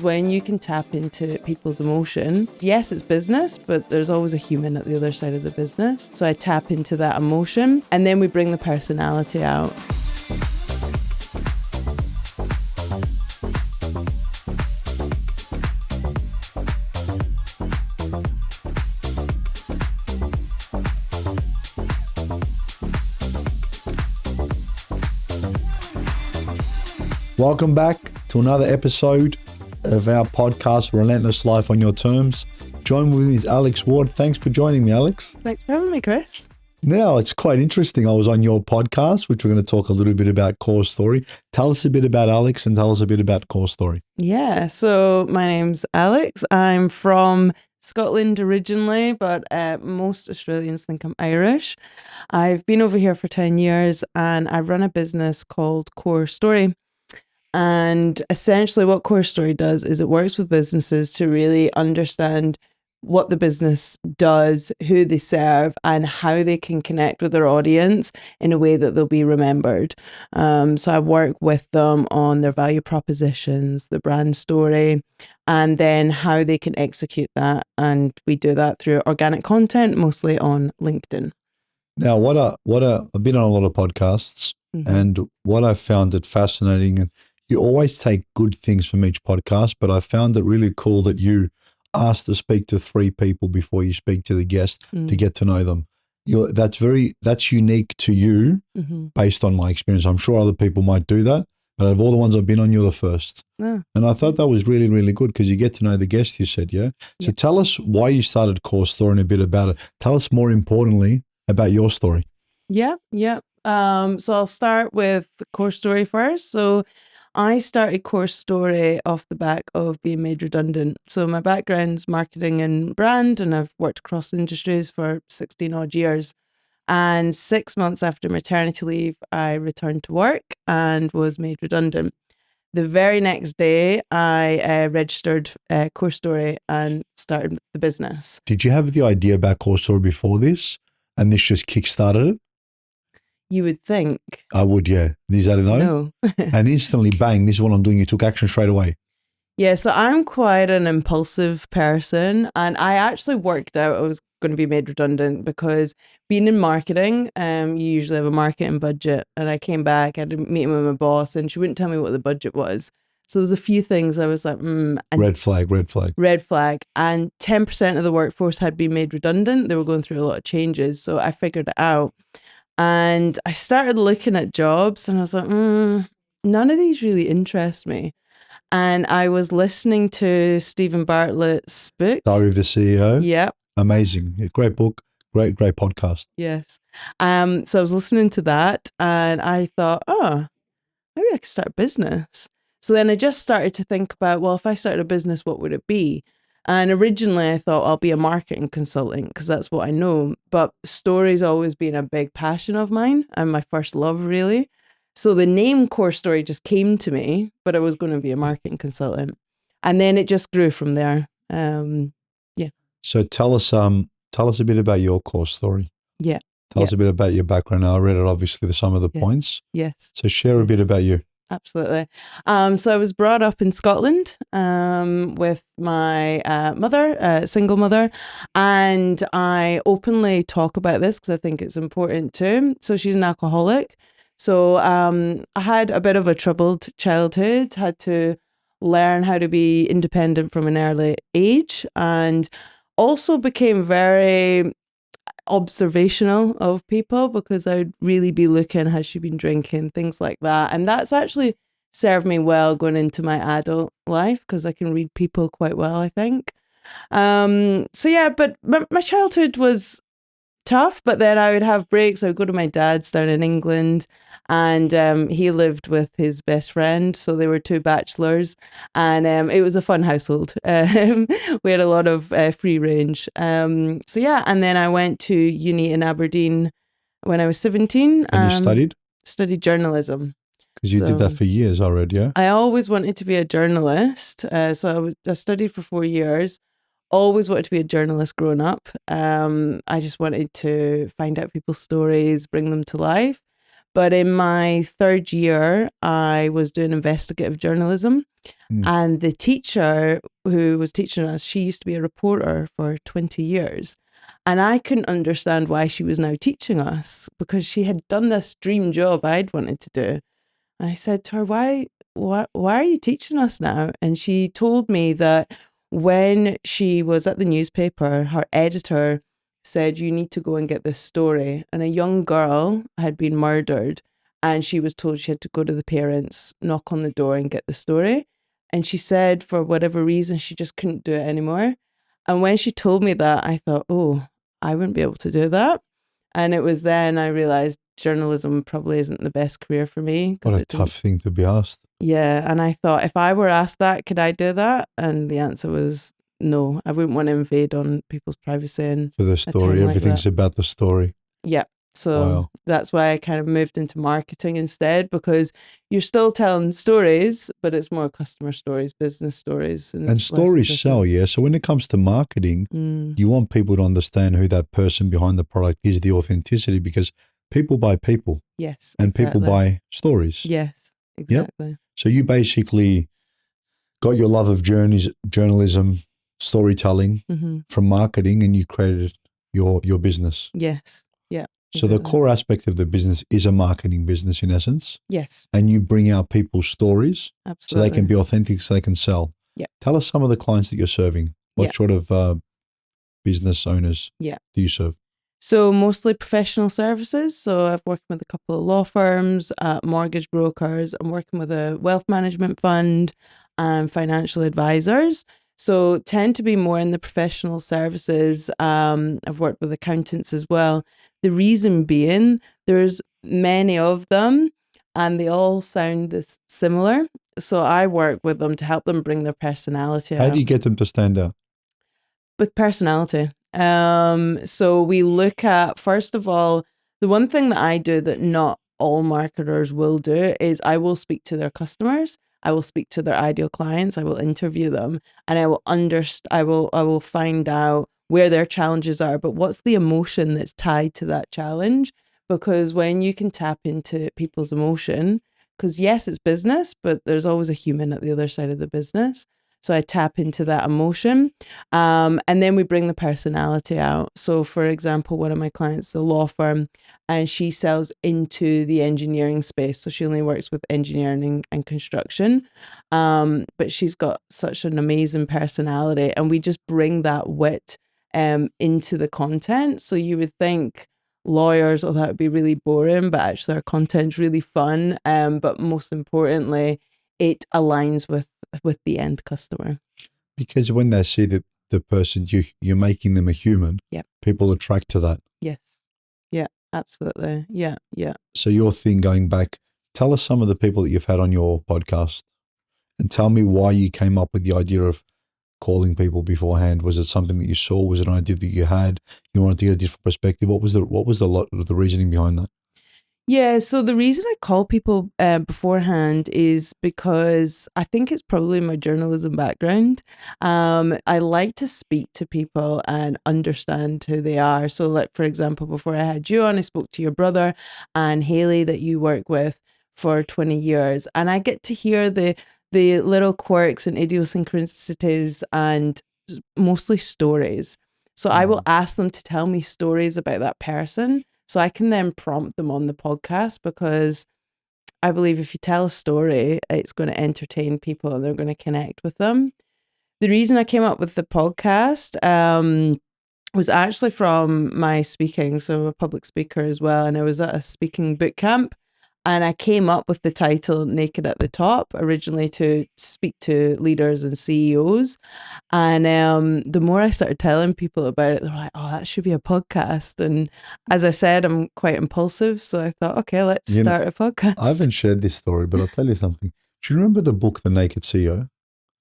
When you can tap into people's emotion, yes, it's business, but there's always a human at the other side of the business. So I tap into that emotion and then we bring the personality out. Welcome back to another episode of our podcast, Relentless Life on Your Terms. Join with me is Aleyx Ward. Thanks for joining me, Aleyx. Thanks for having me, Chris. Now, it's quite interesting. I was on your podcast, which we're going to talk a little bit about Core Story. Tell us a bit about Aleyx and tell us a bit about Core Story. Yeah, so my name's Aleyx. I'm from Scotland originally, but most Australians think I'm Irish. I've been over here for 10 years and I run a business called Core Story. And essentially what Core Story does is it works with businesses to really understand what the business does, who they serve, and how they can connect with their audience in a way that they'll be remembered. So I work with them on their value propositions, the brand story, and then how they can execute that. And we do that through organic content, mostly on LinkedIn. Now, I've been on a lot of podcasts, and what I found it fascinating, and you always take good things from each podcast, but I found it really cool that you asked to speak to 3 people before you speak to the guest to get to know them. That's unique to you based on my experience. I'm sure other people might do that, but out of all the ones I've been on, you're the first. Yeah. And I thought that was really, really good because you get to know the guest, you said, yeah? So tell us why you started Core Story and a bit about it. Tell us more importantly about your story. Yeah. So I'll start with the Core Story first. So I started Core Story off the back of being made redundant. So my background's marketing and brand, and I've worked across industries for 16 odd years. And 6 months after maternity leave, I returned to work and was made redundant. The very next day, I registered Core Story and started the business. Did you have the idea about Core Story before this, and this just kickstarted it? You would think. I would, yeah. Is that a no? No. And instantly, bang, this is what I'm doing. You took action straight away. Yeah, so I'm quite an impulsive person, and I actually worked out I was going to be made redundant because being in marketing, you usually have a marketing budget, and I came back, I had a meeting with my boss, and she wouldn't tell me what the budget was. So there was a few things I was like, red flag. Red flag. And 10% of the workforce had been made redundant. They were going through a lot of changes, so I figured it out. And I started looking at jobs and I was like, none of these really interest me. And I was listening to Stephen Bartlett's book. Diary of the CEO. Yeah. Amazing. Great book. Great podcast. Yes. So I was listening to that and I thought, maybe I could start a business. So then I just started to think about, well, if I started a business, what would it be? And originally I thought I'll be a marketing consultant because that's what I know. But story's always been a big passion of mine and my first love, really. So the name Core Story just came to me, but I was going to be a marketing consultant. And then it just grew from there. So tell us a bit about your Core Story. Yeah. Tell us a bit about your background. Now, I read it, obviously, some of the points. Yes. So share a bit about you. Absolutely. So I was brought up in Scotland with my mother, single mother, and I openly talk about this because I think it's important too. So she's an alcoholic. So I had a bit of a troubled childhood, had to learn how to be independent from an early age, and also became very observational of people because I'd really be looking, has she been drinking, things like that. And that's actually served me well going into my adult life because I can read people quite well, I think. But my childhood was tough, but then I would have breaks. I would go to my dad's down in England and he lived with his best friend. So they were 2 bachelors and it was a fun household. We had a lot of free range. And then I went to uni in Aberdeen when I was 17. And you studied? Studied journalism. Because you did that for years already, yeah? I always wanted to be a journalist. So I studied for 4 years. Always wanted to be a journalist growing up. I just wanted to find out people's stories, bring them to life. But in my third year, I was doing investigative journalism. And the teacher who was teaching us, she used to be a reporter for 20 years. And I couldn't understand why she was now teaching us, because she had done this dream job I'd wanted to do. And I said to her, why are you teaching us now? And she told me that when she was at the newspaper, her editor said, you need to go and get this story. And a young girl had been murdered, and she was told she had to go to the parents, knock on the door and get the story. And she said for whatever reason, she just couldn't do it anymore. And when she told me that, I thought, oh, I wouldn't be able to do that. And it was then I realized journalism probably isn't the best career for me. What a tough thing to be asked. Yeah. And I thought, if I were asked that, could I do that? And the answer was no. I wouldn't want to invade on people's privacy. And for the story, everything's about the story. Yeah. So that's why I kind of moved into marketing instead, because you're still telling stories, but it's more customer stories, business stories. And stories sell, yeah. So when it comes to marketing, you want people to understand who that person behind the product is, the authenticity, because people buy people. Yes. And people buy stories. Yes, exactly. Yep. So you basically got your love of journalism, storytelling from marketing, and you created your business. Yes. Yeah. So the core aspect of the business is a marketing business in essence. Yes. And you bring out people's stories. Absolutely. So they can be authentic, so they can sell. Yeah. Tell us some of the clients that you're serving. What sort of business owners do you serve? So mostly professional services. So I've worked with a couple of law firms, mortgage brokers. I'm working with a wealth management fund and financial advisors. So tend to be more in the professional services. I've worked with accountants as well. The reason being, there's many of them and they all sound similar. So I work with them to help them bring their personality out. How do you get them to stand out? With personality. So we look at, first of all, the one thing that I do that not all marketers will do is I will speak to their customers. I will speak to their ideal clients. I will interview them, and I will I will find out where their challenges are, but what's the emotion that's tied to that challenge? Because when you can tap into people's emotion, because yes, it's business, but there's always a human at the other side of the business. So I tap into that emotion, and then we bring the personality out. So for example, one of my clients is a law firm, and she sells into the engineering space. So she only works with engineering and construction, but she's got such an amazing personality, and we just bring that wit into the content. So you would think lawyers, that would be really boring, but actually our content's really fun. But most importantly, it aligns with the end customer. Because when they see that the person, you're making them a human, people attract to that. Yes. Yeah, absolutely. Yeah, yeah. So your thing going back, tell us some of the people that you've had on your podcast and tell me why you came up with the idea of calling people beforehand. Was it something that you saw? Was it an idea that you had? You wanted to get a different perspective? What was the reasoning behind that? Yeah, so the reason I call people beforehand is because I think it's probably my journalism background. I like to speak to people and understand who they are. So like, for example, before I had you on, I spoke to your brother and Haley that you work with for 20 years. And I get to hear the little quirks and idiosyncrasies and mostly stories. So I will ask them to tell me stories about that person. So I can then prompt them on the podcast, because I believe if you tell a story, it's going to entertain people and they're going to connect with them. The reason I came up with the podcast was actually from my speaking. So I'm a public speaker as well. And I was at a speaking boot camp, and I came up with the title Naked at the Top originally to speak to leaders and CEOs. And the more I started telling people about it, they were like, oh, that should be a podcast. And as I said, I'm quite impulsive. So I thought, okay, let's start a podcast. I haven't shared this story, but I'll tell you something. Do you remember the book, The Naked CEO?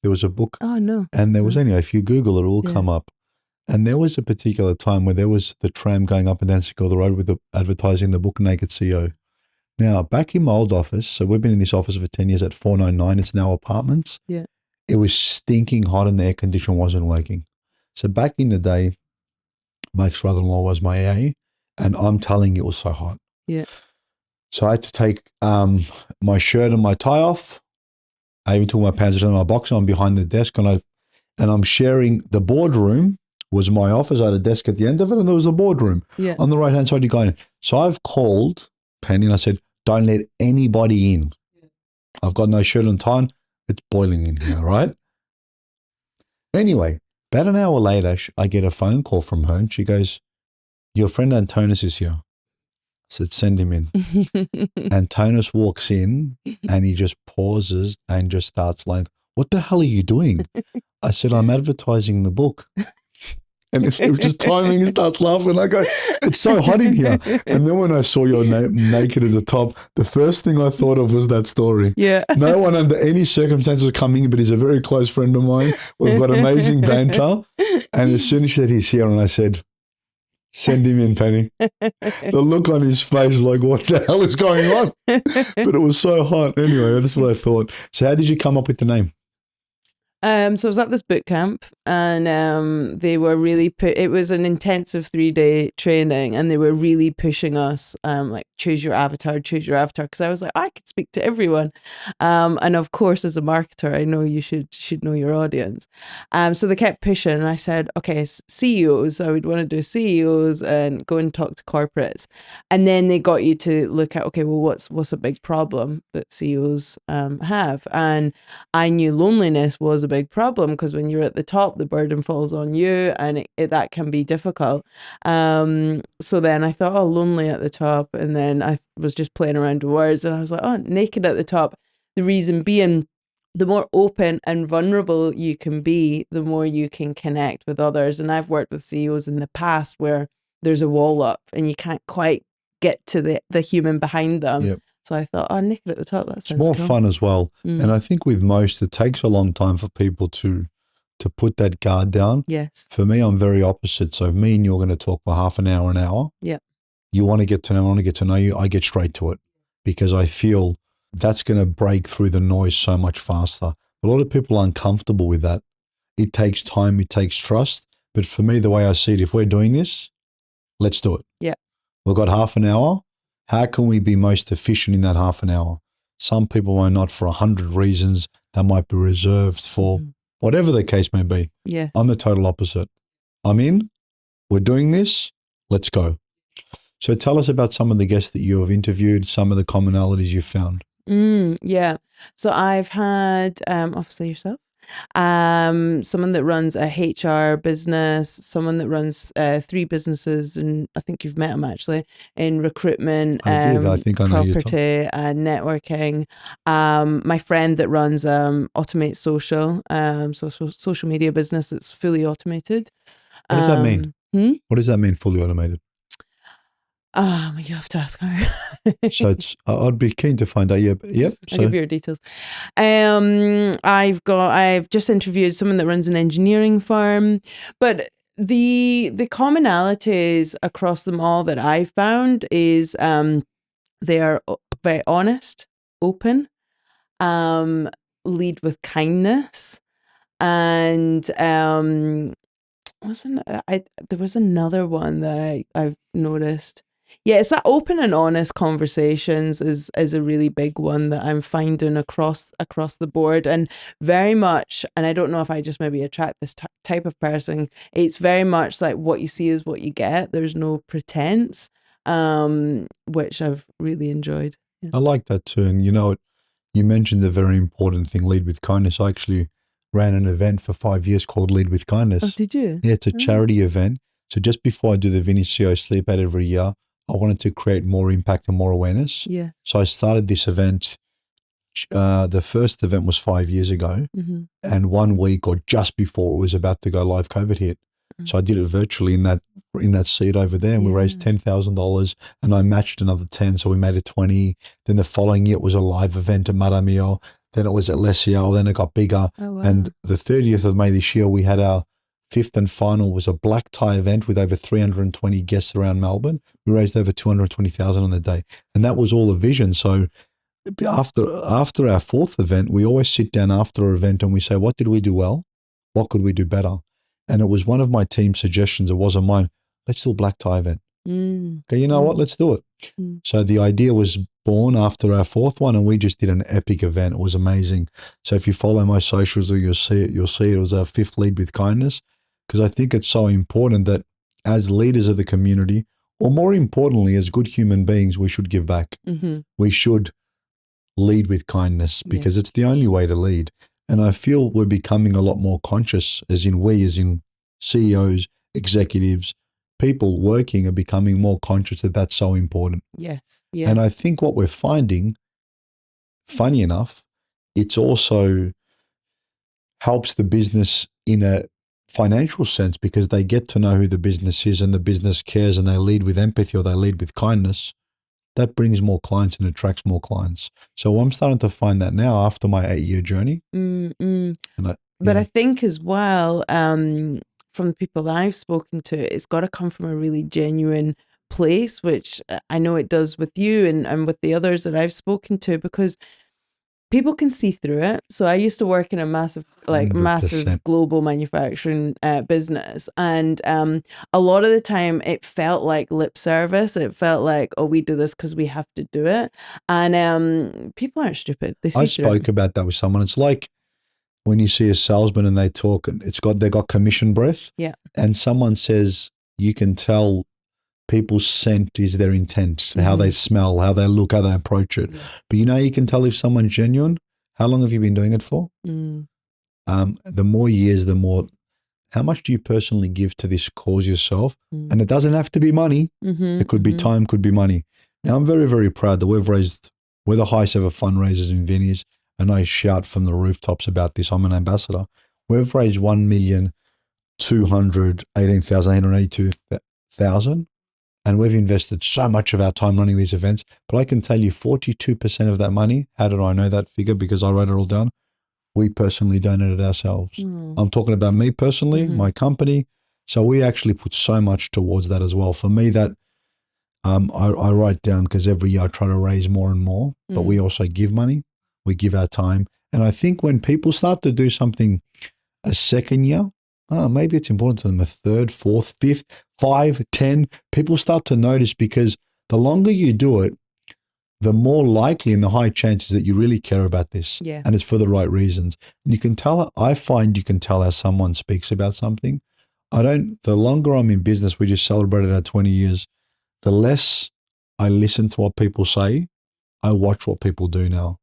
There was a book. Oh, no. And there was if you Google it, will come up. And there was a particular time where there was the tram going up and down Circle the Road with advertising the book Naked CEO. Now, back in my old office, so we've been in this office for 10 years at 499, it's now apartments. Yeah. It was stinking hot and the air conditioner wasn't working. So back in the day, my ex-brother-in-law was my AA, and I'm telling you, it was so hot. Yeah. So I had to take my shirt and my tie off. I even took my pants and my boxer on behind the desk, and I'm sharing the boardroom. Was my office. I had a desk at the end of it, and there was a boardroom on the right hand side. You go in. So I've called Penny and I said, "Don't let anybody in. I've got no shirt and tie on. It's boiling in here, right?" Anyway, about an hour later, I get a phone call from her, and she goes, "Your friend Antonis is here." I said, "Send him in." Antonis walks in, and he just pauses and just starts like, "What the hell are you doing?" I said, "I'm advertising the book." And it was just timing. He starts laughing. I go, "It's so hot in here." And then when I saw your name naked at the top, the first thing I thought of was that story. Yeah. No one under any circumstances are coming, but he's a very close friend of mine. We've got amazing banter. And as soon as she said he's here, and I said, "Send him in, Penny." The look on his face, like, what the hell is going on? But it was so hot. Anyway, that's what I thought. So how did you come up with the name? So I was at this boot camp, and they were really it was an intensive 3-day training, and they were really pushing us, like, choose your avatar, because I was like, I could speak to everyone, and of course, as a marketer, I know you should know your audience. So they kept pushing, and I said, okay, CEOs, I would want to do CEOs and go and talk to corporates, and then they got you to look at, okay, well, what's a big problem that CEOs have, and I knew loneliness was a big problem, because when you're at the top, the burden falls on you, and that can be difficult. So then I thought, oh, lonely at the top, and then I was just playing around with words, and I was like, oh, naked at the top. The reason being, the more open and vulnerable you can be, the more you can connect with others. And I've worked with CEOs in the past where there's a wall up and you can't quite get to the human behind them. Yep. So I thought, oh, naked at the top, that sounds more cool. fun as well. And I think with most, it takes a long time for people to put that guard down. Yes. For me, I'm very opposite. So me and you're going to talk for half an hour. Yeah. You want to get to know, I want to get to know you. I get straight to it because I feel that's going to break through the noise so much faster. A lot of people are uncomfortable with that. It takes time. It takes trust. But for me, the way I see it, if we're doing this, let's do it. Yeah. We've got half an hour. How can we be most efficient in that half an hour? Some people are not for 100 reasons. That might be reserved for whatever the case may be. Yes. I'm the total opposite. I'm in. We're doing this. Let's go. So tell us about some of the guests that you have interviewed, some of the commonalities you've found. Yeah. So I've had, obviously yourself, someone that runs a HR business, someone that runs 3 businesses, and I think you've met him actually, in recruitment, I think I know property, and networking. My friend that runs Automate Social, social media business that's fully automated. What does that mean? What does that mean, fully automated? You have to ask her. So I'd be keen to find out. Yep. I'll give you your details. I've just interviewed someone that runs an engineering firm, but the commonalities across them all that I've found is they are very honest, open, lead with kindness, and there was another one that I've noticed. Yeah, it's that open and honest conversations is a really big one that I'm finding across the board, and very much, and I don't know if I just maybe attract this type of person, it's very much like what you see is what you get. There's no pretense, which I've really enjoyed. Yeah. I like that too. And you mentioned the very important thing, lead with kindness. I actually ran an event for 5 years called Lead with Kindness. Oh, did you? Yeah, it's a charity event. So just before I do the Vinny CO Sleep Out every year, I wanted to create more impact and more awareness. Yeah. So I started this event. The first event was 5 years ago, and 1 week or just before it was about to go live, COVID hit. So I did it virtually in that seat over there, and we raised $10,000, and I matched another 10, so we made it 20. Then the following year it was a live event at Maramio. Then it was at Lesiao. Then it got bigger. Oh, wow. And the 30th of May this year, we had our 5th and final was a black tie event with over 320 guests around Melbourne. We raised over 220,000 on the day. And that was all a vision. So after our 4th event, we always sit down after our event and we say, what did we do well? What could we do better? And it was one of my team's suggestions. It wasn't mine. Let's do a black tie event. Okay, you know what? Let's do it. Mm. So the idea was born after our fourth one, and we just did an epic event. It was amazing. So if you follow my socials, or you'll see it. You'll see it was our fifth Lead with Kindness, because I think it's so important that as leaders of the community, or more importantly, as good human beings, we should give back. Mm-hmm. We should lead with kindness, because it's the only way to lead. And I feel we're becoming a lot more conscious, as in CEOs, executives, people working are becoming more conscious that that's so important. Yes. Yeah. And I think what we're finding, funny enough, it's also helps the business in a financial sense, because they get to know who the business is and the business cares, and they lead with empathy or they lead with kindness. That brings more clients and attracts more clients. So I'm starting to find that now after my 8-year journey. But I think as well, from the people that I've spoken to, it's got to come from a really genuine place, which I know it does with you and with the others that I've spoken to, because people can see through it. So I used to work in a massive 100%. global manufacturing business. And a lot of the time it felt like lip service. It felt like, oh, we do this because we have to do it. And people aren't stupid. They see I through spoke it. about that with someone. It's like when you see a salesman and they talk, and they got commission breath. Yeah. And someone says, you can tell people's scent is their intent, how they smell, how they look, how they approach it. Yeah. But you can tell if someone's genuine. How long have you been doing it for? The more years, the more, how much do you personally give to this cause yourself? And it doesn't have to be money. It could be time, could be money. Now, I'm very, very proud that we're the highest ever fundraisers in Vinny's, and I shout from the rooftops about this. I'm an ambassador. We've raised 1,218,882,000. And we've invested so much of our time running these events. But I can tell you 42% of that money, how did I know that figure? Because I wrote it all down. We personally donated ourselves. I'm talking about me personally, my company. So we actually put so much towards that as well. For me, that I write down, because every year I try to raise more and more, but we also give money. We give our time. And I think when people start to do something a second year, maybe it's important to them a third, fourth, fifth, 5, 10. People start to notice, because the longer you do it, the more likely and the high chances that you really care about this. Yeah. And it's for the right reasons. And you can tell, I find you can tell how someone speaks about something. The longer I'm in business, we just celebrated our 20 years, the less I listen to what people say, I watch what people do now.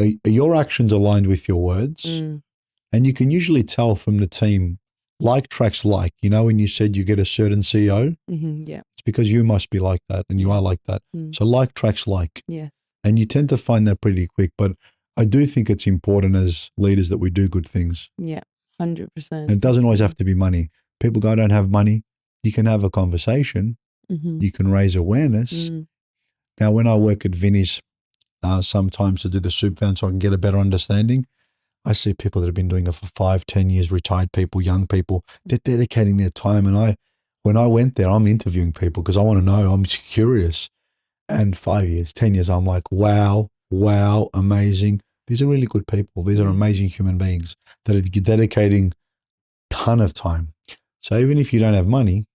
Are your actions aligned with your words? And you can usually tell from the team, like tracks like, when you said you get a certain CEO, yeah. it's because you must be like that, and you are like that. So like tracks like. Yes. And you tend to find that pretty quick. But I do think it's important as leaders that we do good things. Yeah, 100%. And it doesn't always have to be money. People go, I don't have money. You can have a conversation. You can raise awareness. Now, when I work at Vinny's, sometimes to do the soup van so I can get a better understanding, I see people that have been doing it for 5, 10 years, retired people, young people. They're dedicating their time. And when I went there, I'm interviewing people because I want to know. I'm curious. And 5 years, 10 years, I'm like, wow, amazing. These are really good people. These are amazing human beings that are dedicating a ton of time. So even if you don't have money,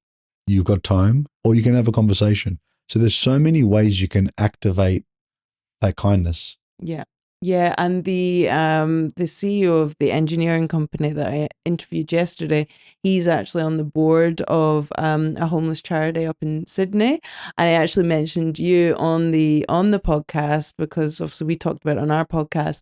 you've got time, or you can have a conversation. So there's so many ways you can activate that kindness. Yeah. Yeah, and the CEO of the engineering company that I interviewed yesterday, he's actually on the board of a homeless charity up in Sydney, and I actually mentioned you on the podcast because obviously we talked about it on our podcast,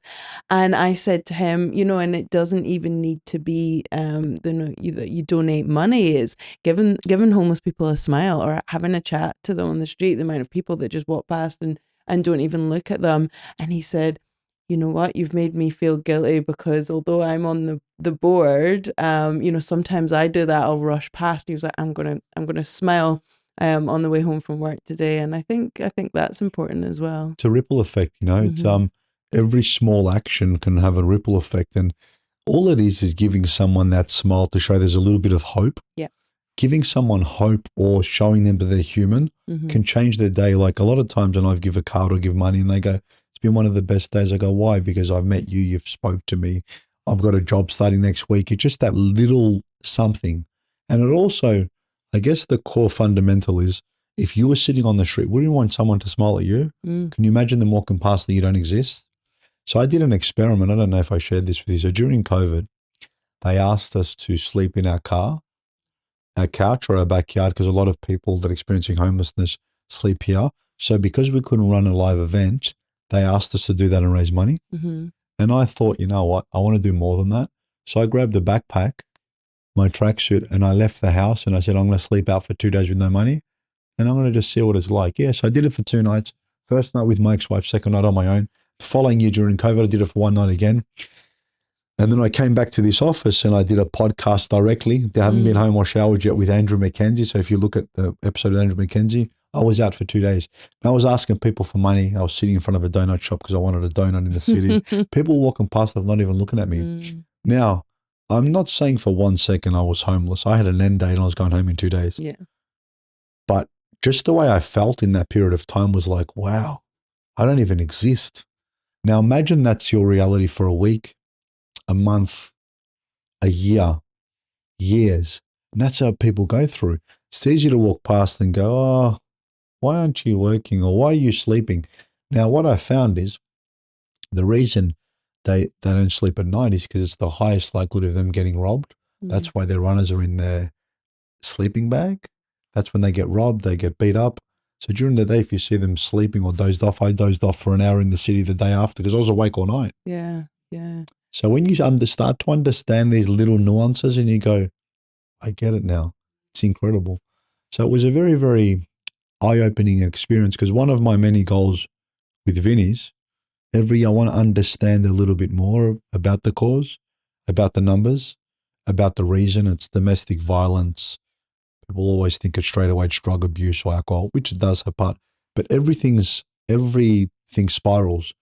and I said to him, and it doesn't even need to be you donate money. It's giving homeless people a smile or having a chat to them on the street. The amount of people that just walk past and don't even look at them, and he said, you know what, you've made me feel guilty because although I'm on the board, sometimes I do that. I'll rush past. He was like, I'm gonna smile on the way home from work today. And I think that's important as well. It's a ripple effect, it's every small action can have a ripple effect. And all it is giving someone that smile to show there's a little bit of hope. Yeah. Giving someone hope or showing them that they're human can change their day. Like a lot of times when I give a card or give money and they go, it's been one of the best days. I go, why? Because I've met you, you've spoke to me. I've got a job starting next week. It's just that little something. And it also, I guess the core fundamental is If you were sitting on the street, wouldn't you want someone to smile at you? Mm. Can you imagine them walking past that you don't exist? So I did an experiment. I don't know if I shared this with you. So during COVID, they asked us to sleep in our car, our couch or our backyard, because a lot of people that are experiencing homelessness sleep here. So because we couldn't run a live event, they asked us to do that and raise money. Mm-hmm. And I thought, you know what? I want to do more than that. So I grabbed a backpack, my tracksuit, and I left the house and I said, I'm going to sleep out for 2 days with no money and I'm going to just see what it's like. Yeah, so I did it for 2 nights. First night with my ex-wife, second night on my own. The following year during COVID, I did it for 1 night again. And then I came back to this office and I did a podcast directly. They haven't been home or showered yet with Andrew McKenzie. So if you look at the episode of Andrew McKenzie, I was out for 2 days. And I was asking people for money. I was sitting in front of a donut shop because I wanted a donut in the city. People walking past, they're not even looking at me. Now, I'm not saying for 1 second I was homeless. I had an end date and I was going home in 2 days. Yeah. But just the way I felt in that period of time was like, wow, I don't even exist. Now imagine that's your reality for a week, a month, a year, years. And that's how people go through. It's easy to walk past and go, oh, why aren't you working or why are you sleeping? Now, what I found is the reason they don't sleep at night is because it's the highest likelihood of them getting robbed. That's why their runners are in their sleeping bag. That's when they get robbed, they get beat up. So during the day, if you see them sleeping or dozed off, I dozed off for an hour in the city the day after because I was awake all night. Yeah, yeah. So when you start to understand these little nuances and you go, I get it now. It's incredible. So it was a very, very eye-opening experience because one of my many goals with Vinny's, every year I want to understand a little bit more about the cause, about the numbers, about the reason. It's domestic violence. People always think it's straight away drug abuse or alcohol, which it does have part, but everything spirals.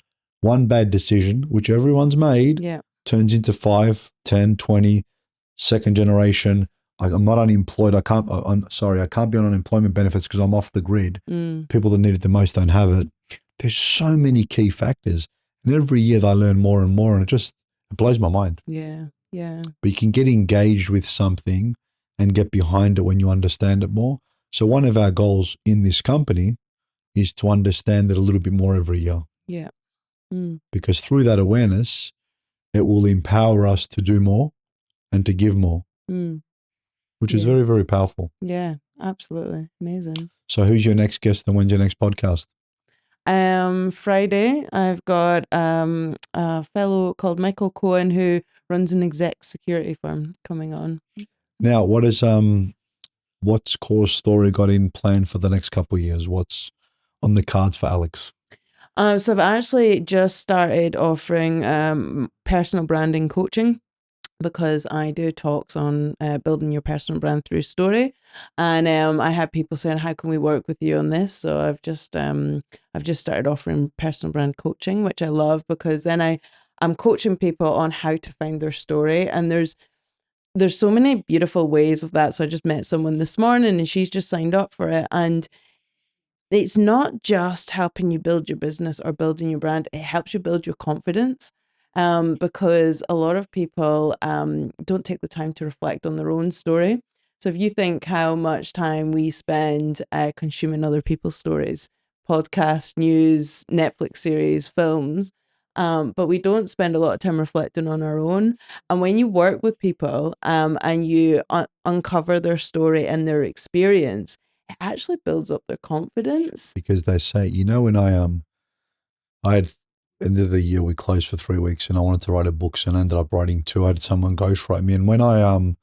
One bad decision, which everyone's made, turns into 5, 10, 20, second generation. I'm not unemployed. I can't be on unemployment benefits because I'm off the grid. People that need it the most don't have it. There's so many key factors. And every year I learn more and more and it blows my mind. Yeah, yeah. But you can get engaged with something and get behind it when you understand it more. So one of our goals in this company is to understand it a little bit more every year. Yeah. Because through that awareness, it will empower us to do more and to give more, which is very, very powerful. Yeah, absolutely. Amazing. So who's your next guest and when's your next podcast? Friday, I've got a fellow called Michael Cohen who runs an exec security firm coming on. Now, what's Core's story got in plan for the next couple of years? What's on the cards for Aleyx? So I've actually just started offering personal branding coaching because I do talks on building your personal brand through story, and I had people saying, "How can we work with you on this?" So I've just started offering personal brand coaching, which I love because then I'm coaching people on how to find their story, and there's so many beautiful ways of that. So I just met someone this morning and she's just signed up for it. And it's not just helping you build your business or building your brand. It helps you build your confidence because a lot of people don't take the time to reflect on their own story. So if you think how much time we spend consuming other people's stories, podcasts, news, Netflix series, films, but we don't spend a lot of time reflecting on our own. And when you work with people and you uncover their story and their experience, it actually builds up their confidence. Because they say, when I had end of the year, we closed for 3 weeks and I wanted to write a book, so I ended up writing 2. I had someone ghostwrite me. And when I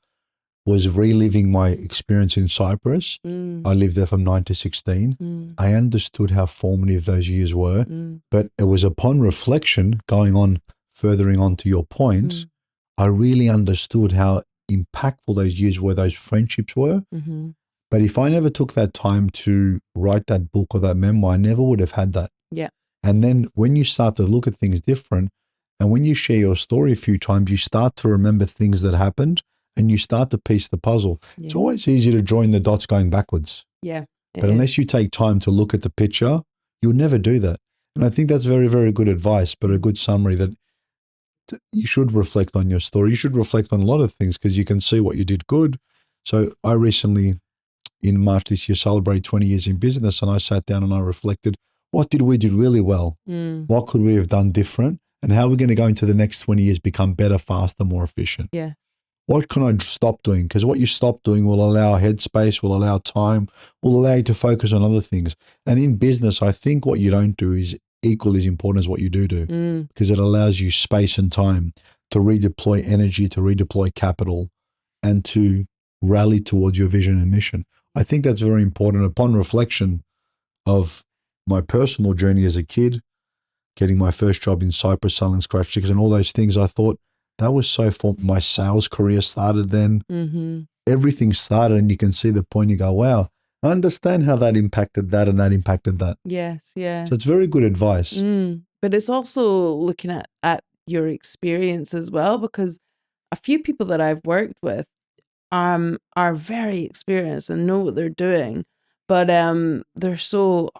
was reliving my experience in Cyprus, I lived there from 9 to 16. I understood how formative those years were, but it was upon reflection, furthering on to your point, I really understood how impactful those years were, those friendships were. But if I never took that time to write that book or that memoir, I never would have had that. Yeah. And then when you start to look at things different, and when you share your story a few times, you start to remember things that happened and you start to piece the puzzle. Yeah. It's always easy to join the dots going backwards. Yeah. But unless you take time to look at the picture, you'll never do that. And I think that's very, very good advice, but a good summary that you should reflect on your story. You should reflect on a lot of things because you can see what you did good. So I recently, in March this year celebrated 20 years in business, and I sat down and I reflected, what did we do really well? What could we have done different? And how are we going to go into the next 20 years become better, faster, more efficient? Yeah. What can I stop doing? Because what you stop doing will allow headspace, will allow time, will allow you to focus on other things. And in business, I think what you don't do is equally as important as what you do, because it allows you space and time to redeploy energy, to redeploy capital, and to rally towards your vision and mission. I think that's very important. Upon reflection of my personal journey as a kid, getting my first job in Cyprus, selling scratch chickens and all those things, I thought that was so for my sales career started then. Everything started, and you can see the point. You go, wow, I understand how that impacted that and that impacted that. Yes, yeah. So it's very good advice. But it's also looking at your experience as well, because a few people that I've worked with are very experienced and know what they're doing, but they're so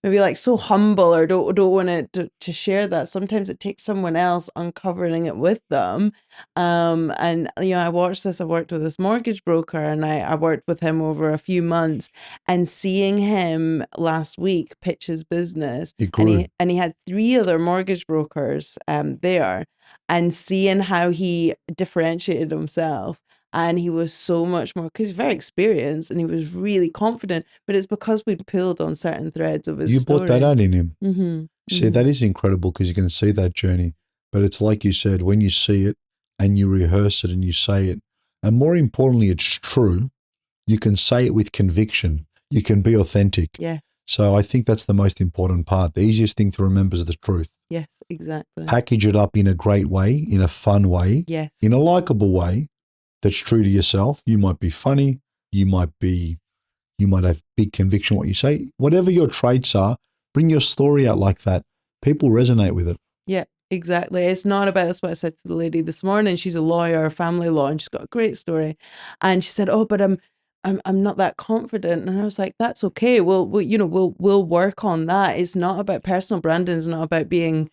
maybe like so humble or don't want to share that. Sometimes it takes someone else uncovering it with them. And you know, I worked with this mortgage broker, and I worked with him over a few months, and seeing him last week pitch his business, and he had 3 other mortgage brokers there, and seeing how he differentiated himself. And he was so much more, because he's very experienced and he was really confident, but it's because we'd pulled on certain threads of his story. You brought that out in him. See, that is incredible, because you can see that journey. But it's like you said, when you see it and you rehearse it and you say it, and more importantly, it's true, you can say it with conviction. You can be authentic. Yes. So I think that's the most important part. The easiest thing to remember is the truth. Yes, exactly. Package it up in a great way, in a fun way, yes, in a likable way that's true to yourself. You might be funny. You might have big conviction what you say. Whatever your traits are, bring your story out like that. People resonate with it. Yeah, exactly. It's not about, that's what I said to the lady this morning. She's a lawyer, family law, and she's got a great story. And she said, oh, but I'm not that confident. And I was like, that's okay. We'll work on that. It's not about personal branding. It's not about being,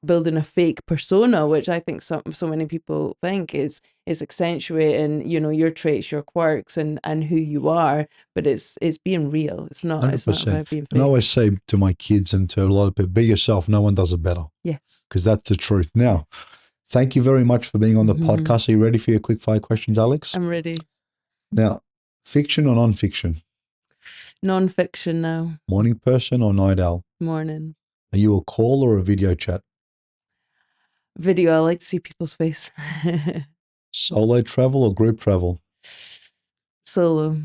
building a fake persona, which I think so many people think is accentuating, your traits, your quirks, and who you are. But it's being real. It's not 100%. It's not about being fake. And I always say to my kids and to a lot of people, be yourself. No one does it better. Yes. Because that's the truth. Now, thank you very much for being on the podcast. Are you ready for your quick 5 questions, Aleyx? I'm ready. Now, fiction or non-fiction? Non-fiction now. Morning person or night owl? Morning. Are you a call or a video chat? Video. I like to see people's face. Solo travel or group travel? Solo.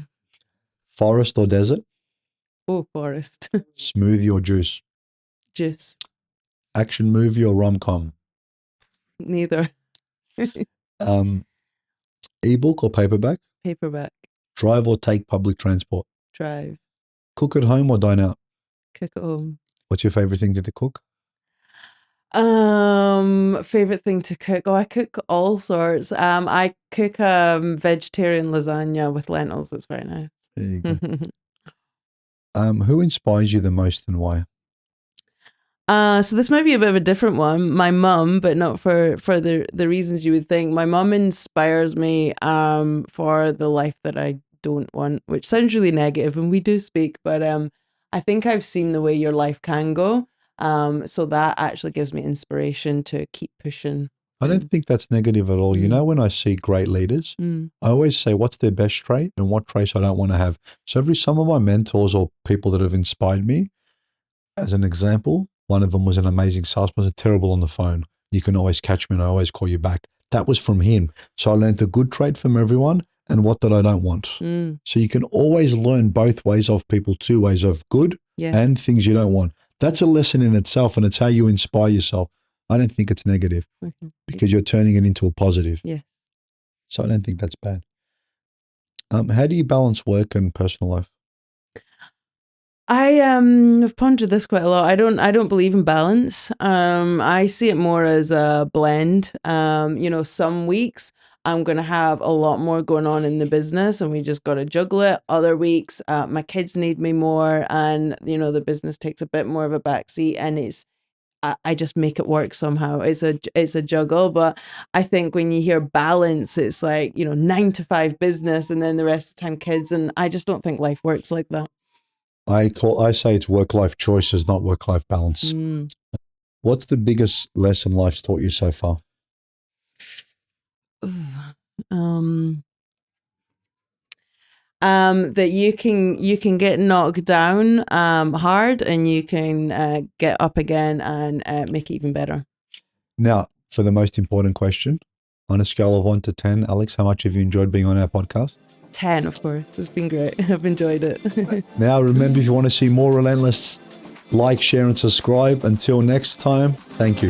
Forest or desert? Oh, forest. Smoothie or juice? Juice. Action movie or rom-com? Neither. Ebook or paperback? Paperback. Drive or take public transport? Drive. Cook at home or dine out? Cook at home. What's your favorite thing to cook? Favorite thing to cook? Oh, I cook all sorts. I cook vegetarian lasagna with lentils. It's very nice. There you go. Who inspires you the most and why? So this might be a bit of a different one. My mum, but not for the reasons you would think. My mum inspires me for the life that I don't want, which sounds really negative, and we do speak, but I think I've seen the way your life can go. So that actually gives me inspiration to keep pushing. I don't think that's negative at all. You know, when I see great leaders, I always say, what's their best trait and what traits I don't want to have. So some of my mentors or people that have inspired me, as an example, one of them was an amazing salesperson, terrible on the phone. You can always catch me and I always call you back. That was from him. So I learned a good trait from everyone and what that I don't want. So you can always learn both ways of people, 2 ways of good and things you don't want. That's a lesson in itself, and it's how you inspire yourself. I don't think it's negative because you're turning it into a positive. Yes. So I don't think that's bad. How do you balance work and personal life? I have pondered this quite a lot. I don't believe in balance. I see it more as a blend. Some weeks I'm going to have a lot more going on in the business and we just got to juggle it. Other weeks, my kids need me more and, the business takes a bit more of a backseat, and I just make it work somehow. It's a juggle, but I think when you hear balance, it's like, 9 to 5 business and then the rest of the time kids. And I just don't think life works like that. I say it's work-life choices, not work-life balance. What's the biggest lesson life's taught you so far? That you can get knocked down hard, and you can get up again and make it even better. Now, for the most important question, on a scale of 1 to 10, Aleyx, how much have you enjoyed being on our podcast? 10, of course. It's been great. I've enjoyed it. Now, remember, if you want to see more Relentless, like, share, and subscribe. Until next time, thank you.